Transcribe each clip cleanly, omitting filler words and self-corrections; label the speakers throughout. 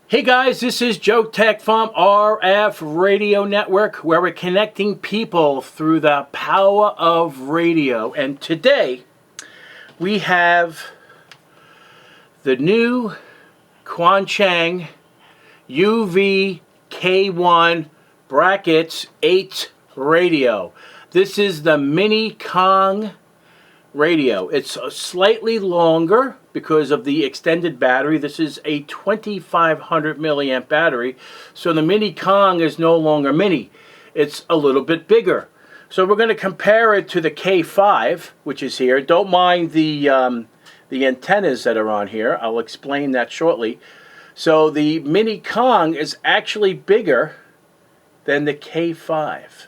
Speaker 1: Hey guys, this is Joe Tech from RF Radio Network, where we're connecting people through the power of radio. And today we have the new Quansheng UV-K1 brackets 8 radio. This is the mini Kong radio. It's slightly longer because of the extended battery. This is a 2500 milliamp battery, so the mini Kong is no longer mini. It's a little bit bigger. So we're going to compare it to the K5, which is here. Don't mind the antennas that are on here. I'll explain that shortly. So the mini Kong is actually bigger than the K5.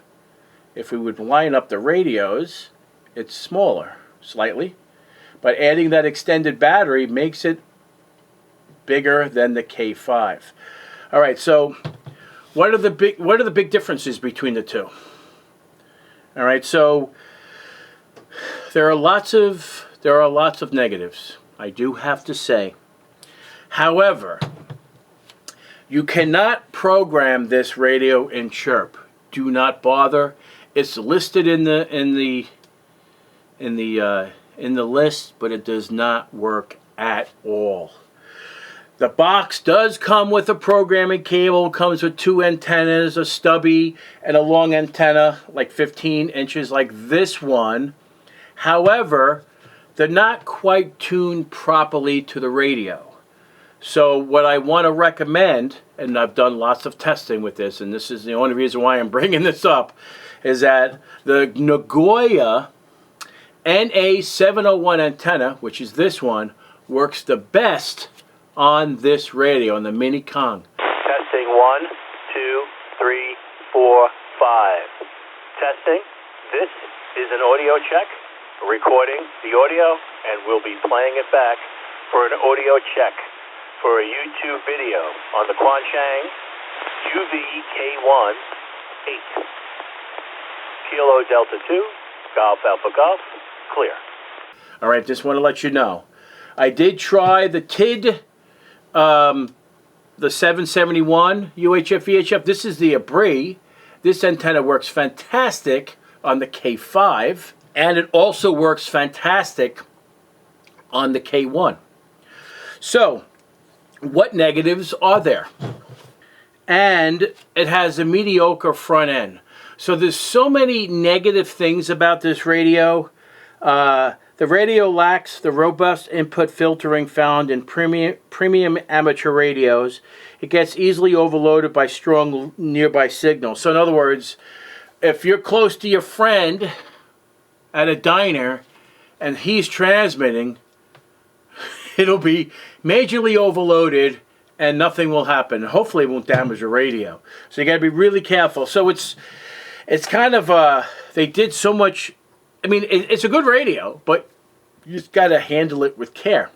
Speaker 1: If we would line up the radios, it's smaller slightly, but adding that extended battery makes it bigger than the K5. All right, so what are the big differences between the two? All right, so there are lots of negatives, I do have to say. However, you cannot program this radio in Chirp. Do not bother. It's listed in the list, but it does not work at all. The box does come with a programming cable. It comes with 2 antennas, a stubby and a long antenna, like 15 inches like this one. However, they're not quite tuned properly to the radio. So what I want to recommend, and I've done lots of testing with this, and this is the only reason why I'm bringing this up, is that the Nagoya NA701 antenna, which is this one, works the best on this radio, on the mini Kong.
Speaker 2: Testing 1, 2, 3, 4, 5. Testing. This is an audio check, recording the audio, and we'll be playing it back for an audio check for a YouTube video on the Quansheng UV-K1 8. Kilo Delta 2, Golf Alpha Golf. Clear.
Speaker 1: All right, just want to let you know, I did try the TID, the 771 UHF VHF. This is the Abri. This antenna works fantastic on the K5, and it also works fantastic on the K1. So, what negatives are there? And it has a mediocre front end. So there's so many negative things about this radio. The radio lacks the robust input filtering found in premium amateur radios. It gets easily overloaded by strong nearby signals. So in other words, if you're close to your friend at a diner and he's transmitting, it'll be majorly overloaded and nothing will happen. Hopefully it won't damage your radio. So you got to be really careful. So it's kind of, they did so much. I mean, it's a good radio, but you just got to handle it with care.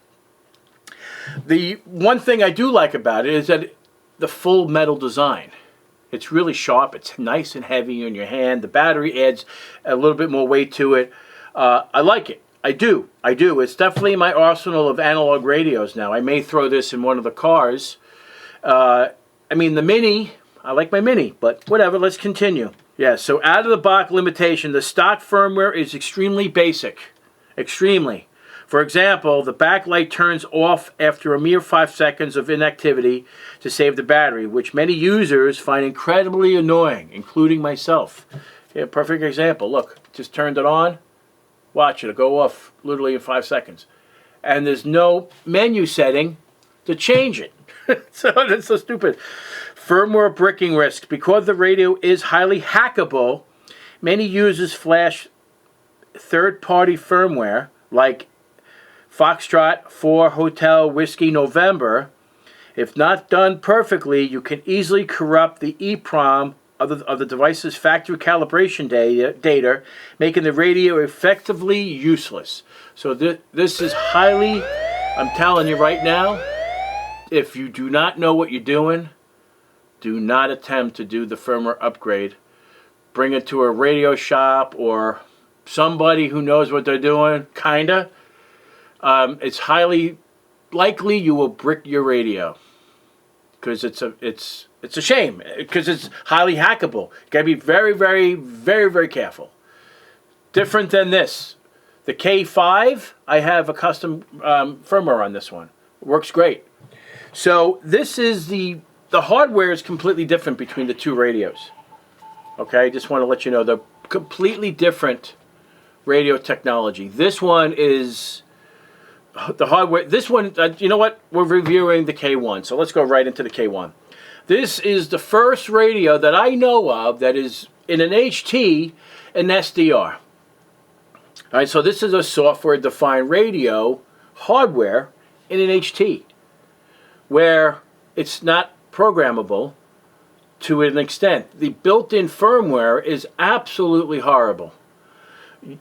Speaker 1: The one thing I do like about it is that the full metal design. It's really sharp. It's nice and heavy in your hand. The battery adds a little bit more weight to it. I like it. I do. It's definitely in my arsenal of analog radios now. I may throw this in one of the cars. I mean, the Mini, I like my Mini, but whatever, let's continue. Yeah, so out of the box limitation, the stock firmware is extremely basic. Extremely. For example, the backlight turns off after a mere 5 seconds of inactivity to save the battery, which many users find incredibly annoying, including myself. Yeah, perfect example. Look, just turned it on. Watch, it'll go off literally in 5 seconds. And there's no menu setting to change it. So that's so stupid. Firmware bricking risk. Because the radio is highly hackable, many users flash third-party firmware like Foxtrot 4 Hotel Whiskey November. If not done perfectly, you can easily corrupt the EEPROM of the device's factory calibration data, making the radio effectively useless. So this is highly, I'm telling you right now, if you do not know what you're doing, do not attempt to do the firmware upgrade. Bring it to a radio shop or somebody who knows what they're doing, kinda. It's highly likely you will brick your radio. because it's a shame, because it's highly hackable. You gotta be very, very, very, very careful. Different than this. The K5, I have a custom firmware on this one. It works great. So this is the hardware is completely different between the two radios. Okay, just want to let you know they're completely different radio technology. This one is the hardware. This one, you know what? We're reviewing the K1, so let's go right into the K1. This is the first radio that I know of that is in an HT and SDR. All right, so this is a software-defined radio hardware in an HT, where it's not programmable to an extent. The built-in firmware is absolutely horrible.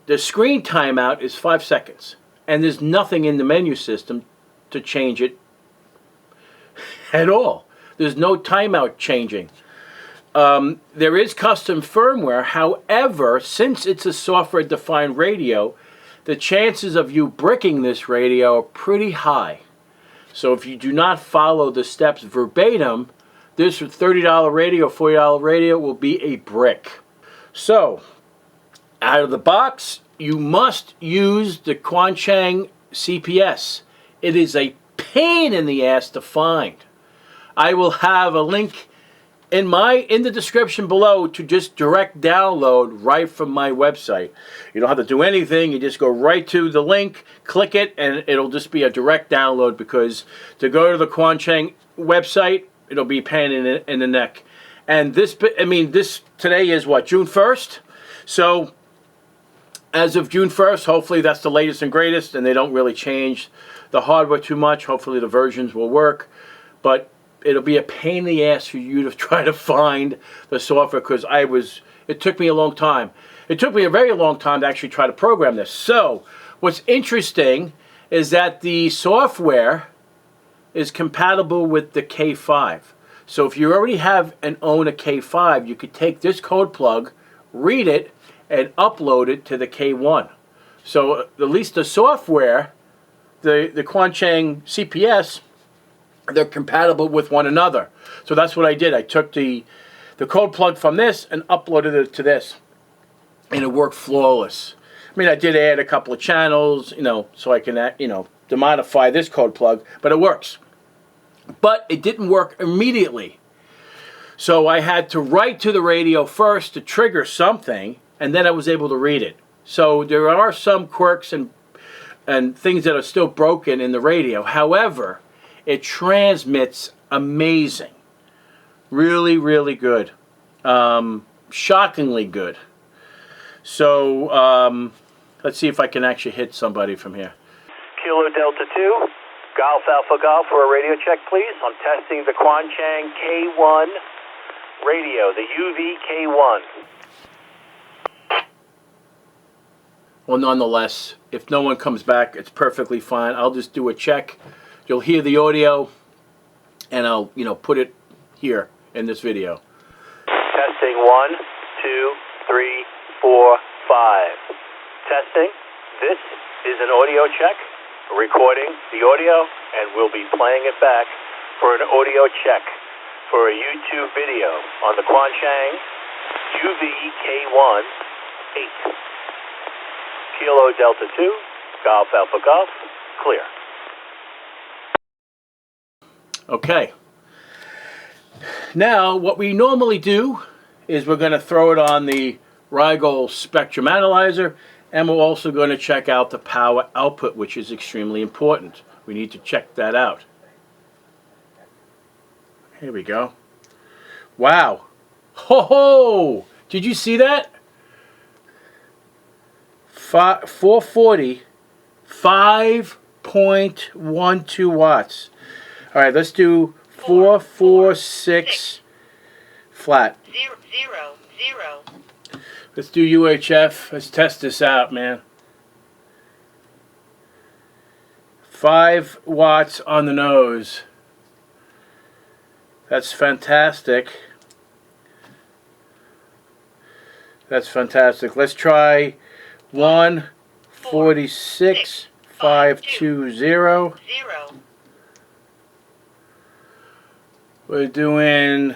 Speaker 1: The screen timeout is 5 seconds, and there's nothing in the menu system to change it at all. There's no timeout changing. There is custom firmware. However, since it's a software-defined radio, the chances of you bricking this radio are pretty high. So if you do not follow the steps verbatim, this $30 radio, $40 radio will be a brick. So, out of the box, you must use the Quansheng CPS. It is a pain in the ass to find. I will have a link in the description below to just direct download right from my website. You don't have to do anything. You just go right to the link, click it, and it'll just be a direct download, because to go to the Quansheng website, it'll be a pain in the neck. And this today is what, June 1st? So as of June 1st, hopefully that's the latest and greatest, and they don't really change the hardware too much. Hopefully the versions will work, but it'll be a pain in the ass for you to try to find the software, because it took me a long time. It took me a very long time to actually try to program this. So what's interesting is that the software is compatible with the K5. So if you already have and own a K5, you could take this code plug, read it, and upload it to the K1. So at least the software, the Quansheng CPS, they're compatible with one another. So that's what I did. I took the code plug from this and uploaded it to this, and it worked flawless. I mean, I did add a couple of channels, so I can, to modify this code plug, but it works. But it didn't work immediately. So I had to write to the radio first to trigger something, and then I was able to read it. So there are some quirks and things that are still broken in the radio. However, it transmits amazing. Really, really good. Shockingly good. So let's see if I can actually hit somebody from here.
Speaker 2: Kilo Delta 2, Golf Alpha Golf for a radio check, please. I'm testing the Quansheng K1 radio, the UV-K1.
Speaker 1: Well, nonetheless, if no one comes back, it's perfectly fine. I'll just do a check. You'll hear the audio, and I'll, put it here in this video.
Speaker 2: Testing 1, 2, 3, 4, 5. Testing. This is an audio check, recording the audio, and we'll be playing it back for an audio check for a YouTube video on the Quansheng UV-K1 8. Kilo Delta 2, Golf Alpha Golf, clear.
Speaker 1: Okay. Now, what we normally do is we're going to throw it on the Rigol Spectrum analyzer, and we're also going to check out the power output, which is extremely important. We need to check that out. Here we go. Wow. Ho ho! Did you see that? 440, 5.12 watts. All right, let's do 446 flat.
Speaker 3: 0, 0, 0.
Speaker 1: Let's do UHF. Let's test this out, man. 5 watts on the nose. That's fantastic. That's fantastic. Let's try 146, 520.
Speaker 3: 0.
Speaker 1: We're doing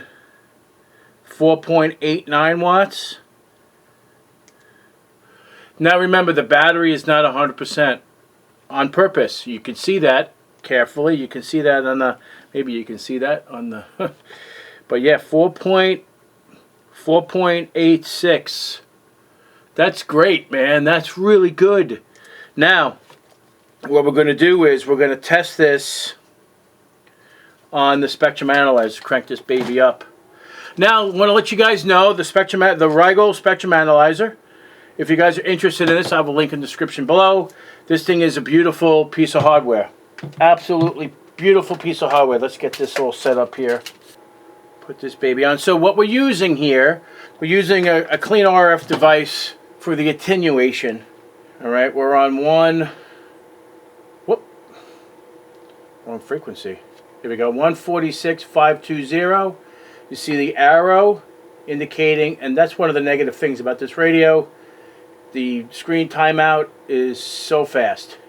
Speaker 1: 4.89 watts. Now remember, the battery is not 100% on purpose. You can see that carefully. You can see that on the, maybe you can see that on the, but yeah, 4.86. That's great, man. That's really good. Now, what we're going to do is we're going to test this on the Spectrum Analyzer. Crank this baby up. Now, I want to let you guys know the Rigol Spectrum Analyzer. If you guys are interested in this, I have a link in the description below. This thing is a beautiful piece of hardware. Absolutely beautiful piece of hardware. Let's get this all set up here. Put this baby on. So what we're using here, we're using a clean RF device for the attenuation. All right, we're on wrong frequency. Here we go, 146.520. You see the arrow indicating, and that's one of the negative things about this radio. The screen timeout is so fast,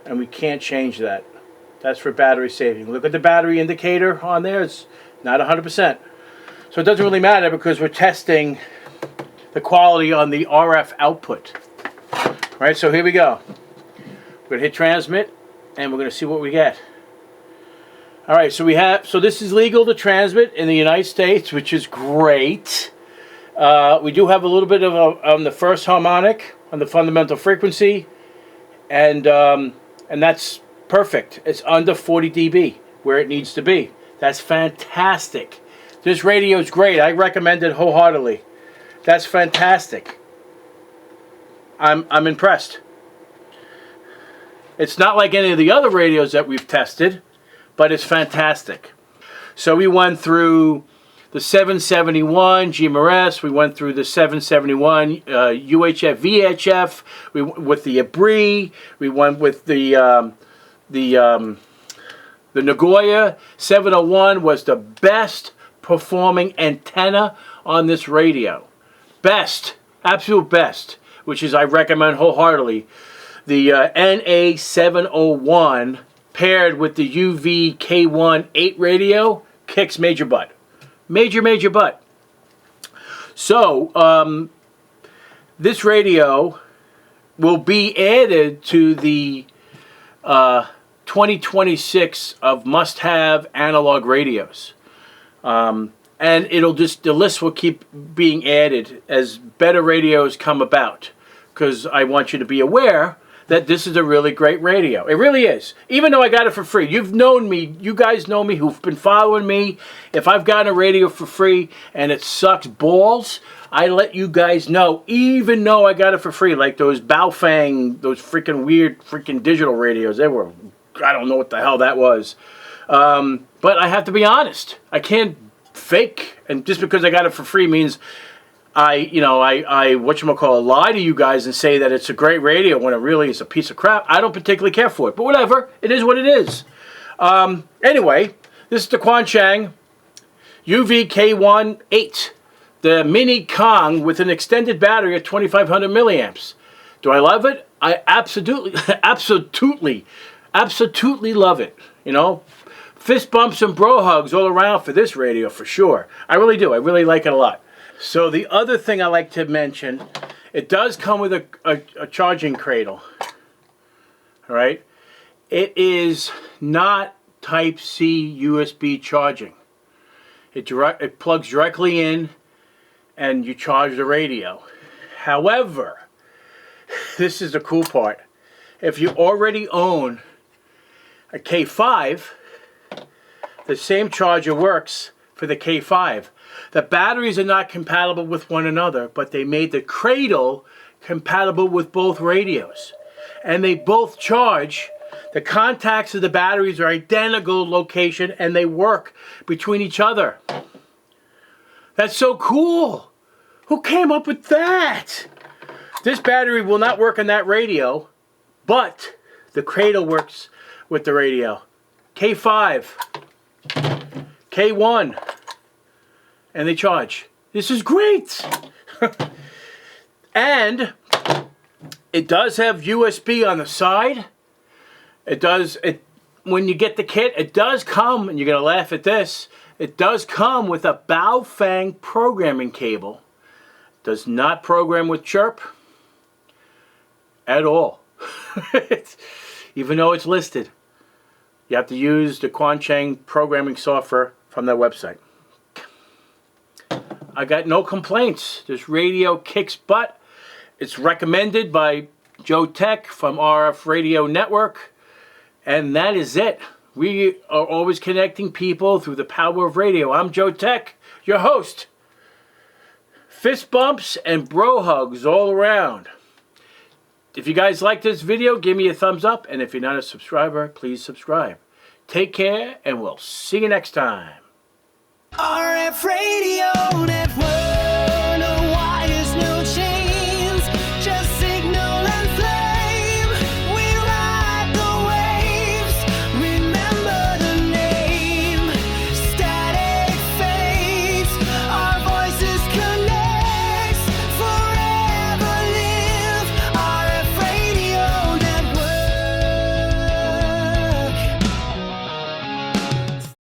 Speaker 1: and we can't change that. That's for battery saving. Look at the battery indicator on there. It's not 100%. So it doesn't really matter because we're testing the quality on the RF output. All right, so here we go. We're going to hit transmit, and we're going to see what we get. All right, so this is legal to transmit in the United States, which is great. We do have a little bit of on the first harmonic, on the fundamental frequency, and that's perfect. It's under 40 dB, where it needs to be. That's fantastic. This radio is great. I recommend it wholeheartedly. That's fantastic. I'm impressed. It's not like any of the other radios that we've tested, but it's fantastic. So we went through the 771 GMRS, we went through the 771 UHF VHF, with the Abri, we went with the Nagoya 701 was the best performing antenna on this radio. Best, absolute best, which is I recommend wholeheartedly. The NA701 paired with the UV-K1 8 radio kicks major butt. Major butt. So, this radio will be added to the 2026 of must-have analog radios. And the list will keep being added as better radios come about. Because I want you to be aware that this is a really great radio. It really is. Even though I got it for free. You've known me. You guys know me who've been following me. If I've gotten a radio for free and it sucks balls, I let you guys know. Even though I got it for free. Like those Baofeng, those freaking weird freaking digital radios. They were, I don't know what the hell that was. But I have to be honest. I can't fake. And just because I got it for free means I whatchamacallit, lie to you guys and say that it's a great radio when it really is a piece of crap. I don't particularly care for it, but whatever. It is what it is. Anyway, this is the Quansheng UV-K1 8, the mini Kong with an extended battery of 2,500 milliamps. Do I love it? I absolutely love it. You know, fist bumps and bro hugs all around for this radio for sure. I really do. I really like it a lot. So the other thing I like to mention, it does come with a charging cradle. All right, it is not Type-C USB charging. It plugs directly in, and you charge the radio. However, this is the cool part. If you already own a K5, the same charger works for the K5. The batteries are not compatible with one another, but they made the cradle compatible with both radios. And they both charge. The contacts of the batteries are identical location, and they work between each other. That's so cool. Who came up with that? This battery will not work on that radio, but the cradle works with the radio. K5, K1, and they charge. This is great. And it does have USB on the side. It when you get the kit, it does come, and you're going to laugh at this, it does come with a Baofeng programming cable. Does not program with Chirp at all. Even though it's listed. You have to use the Quansheng programming software from their website. I got no complaints. This radio kicks butt. It's recommended by Joe Tech from RF Radio Network. And that is it. We are always connecting people through the power of radio. I'm Joe Tech, your host. Fist bumps and bro hugs all around. If you guys like this video, give me a thumbs up. And if you're not a subscriber, please subscribe. Take care, and we'll see you next time.
Speaker 4: RF Radio.